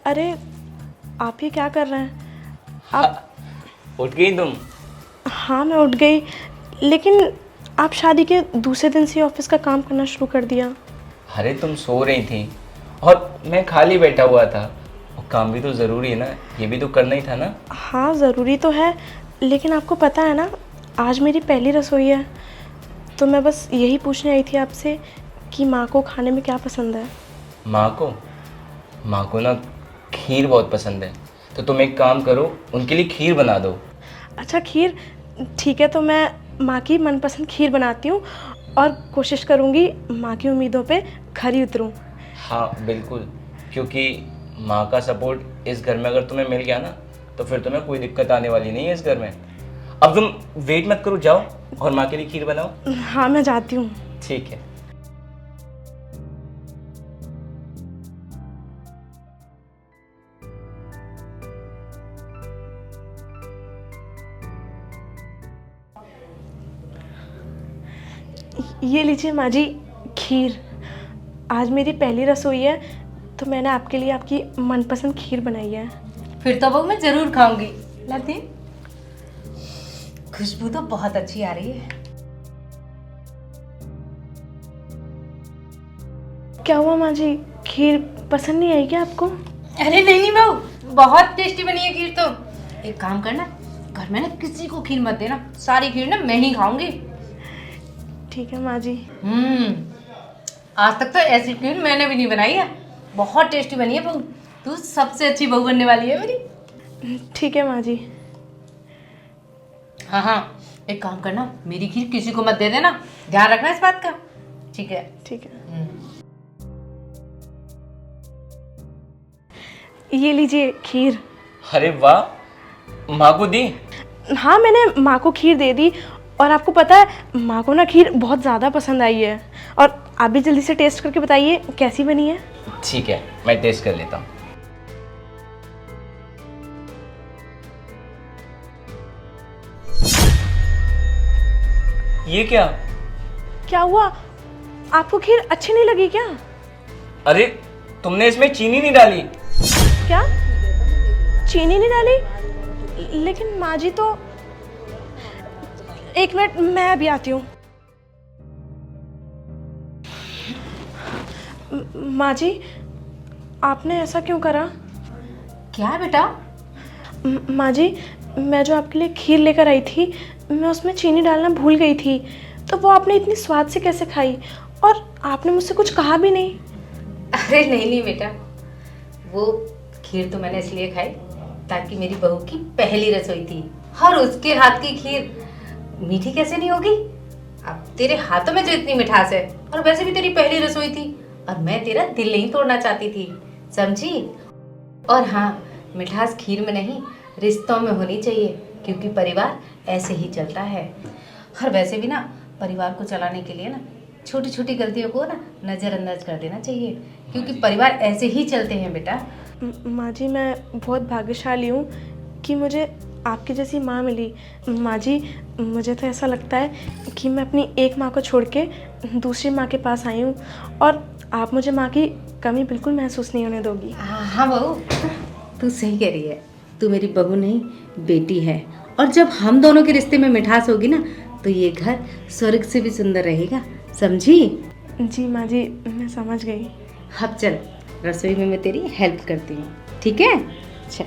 अरे आप ये क्या कर रहे हैं? आप उठ गई तुम? हाँ मैं उठ गई, लेकिन आप शादी के दूसरे दिन से ऑफिस का काम करना शुरू कर दिया। अरे तुम सो रही थी और मैं खाली बैठा हुआ था। वो काम भी तो ज़रूरी है ना, ये भी तो करना ही था ना। हाँ ज़रूरी तो है, लेकिन आपको पता है ना आज मेरी पहली रसोई है, तो मैं बस यही पूछने आई थी आपसे कि माँ को खाने में क्या पसंद है। माँ को ना खीर बहुत पसंद है, तो तुम एक काम करो, उनके लिए खीर बना दो। अच्छा खीर, ठीक है, तो मैं माँ की मनपसंद खीर बनाती हूँ और कोशिश करूँगी माँ की उम्मीदों पे खरी उतरूँ। हाँ बिल्कुल, क्योंकि माँ का सपोर्ट इस घर में अगर तुम्हें मिल गया ना, तो फिर तुम्हें कोई दिक्कत आने वाली नहीं है इस घर में। अब तुम वेट मत करो, जाओ और माँ के लिए खीर बनाओ। हाँ मैं जाती हूँ। ठीक है। ये लीजिए माँ जी खीर। आज मेरी पहली रसोई है, तो मैंने आपके लिए आपकी मनपसंद खीर बनाई है। फिर तो वो मैं जरूर खाऊंगी। लाती, खुशबू तो बहुत अच्छी आ रही है। क्या हुआ माँ जी, खीर पसंद नहीं आई क्या आपको? अरे नहीं नहीं बहू, बहुत टेस्टी बनी है खीर तो। एक काम करना, घर में ना किसी को खीर मत देना, सारी खीर ना मैं ही खाऊंगी। ठीक है माँ जी। आज तक तो ऐसी खीर मैंने भी नहीं बनाई है। बहुत टेस्टी बनी है बहू, तू सबसे अच्छी बहू बनने वाली है मेरी। ठीक है माँ जी। हाँ हाँ, एक काम करना, मेरी खीर किसी को मत दे देना, ध्यान रखना इस बात का। ठीक है? ठीक है। ये लीजिए खीर। अरे वाह, माँ को दी? हाँ मैंने माँ को खीर दे दी, और आपको पता है माँ को ना खीर बहुत ज़्यादा पसंद आई है। और आप भी जल्दी से टेस्ट करके बताइए कैसी बनी है। ठीक है, मैं टेस्ट कर लेता हूँ। ये क्या? क्या हुआ, आपको खीर अच्छी नहीं लगी क्या? अरे तुमने इसमें चीनी नहीं डाली? क्या चीनी नहीं डाली? लेकिन माँ जी तो, एक मिनट मैं अभी आती हूँ। माँ जी आपने ऐसा क्यों करा? क्या है बेटा? माँ जी मैं जो आपके लिए खीर लेकर आई थी, मैं उसमें चीनी डालना भूल गई थी, तो वो आपने इतनी स्वाद से कैसे खाई, और आपने मुझसे कुछ कहा भी नहीं। अरे नहीं नहीं बेटा, वो खीर तो मैंने इसलिए खाई ताकि मेरी बहू की पहली रसोई थी, और उसके हाथ की खीर मीठी कैसे नहीं होगी। अब तेरे हाथों में जो इतनी मिठास है, और वैसे भी तेरी पहली रसोई थी, और मैं तेरा दिल नहीं तोड़ना चाहती थी, समझी? और हाँ, मिठास खीर में नहीं, रिश्तों में होनी चाहिए, क्योंकि परिवार ऐसे ही चलता है। और वैसे भी ना, परिवार को चलाने के लिए ना छोटी छोटी गलतियों को ना नज़रअंदाज कर देना चाहिए, क्योंकि परिवार ऐसे ही चलते हैं बेटा। माँ जी मैं बहुत भाग्यशाली हूँ कि मुझे आपकी जैसी माँ मिली। माँ जी मुझे तो ऐसा लगता है कि मैं अपनी एक माँ को छोड़ के दूसरी माँ के पास आई हूँ, और आप मुझे माँ की कमी बिल्कुल महसूस नहीं होने दोगी। हाँ बहू, तू सही कह रही है, तू मेरी बहू नहीं बेटी है, और जब हम दोनों के रिश्ते में मिठास होगी ना, तो ये घर स्वर्ग से भी सुंदर रहेगा, समझी? जी माँ जी मैं समझ गई। अब चल, रसोई में मैं तेरी हेल्प करती हूँ, ठीक है? अच्छा।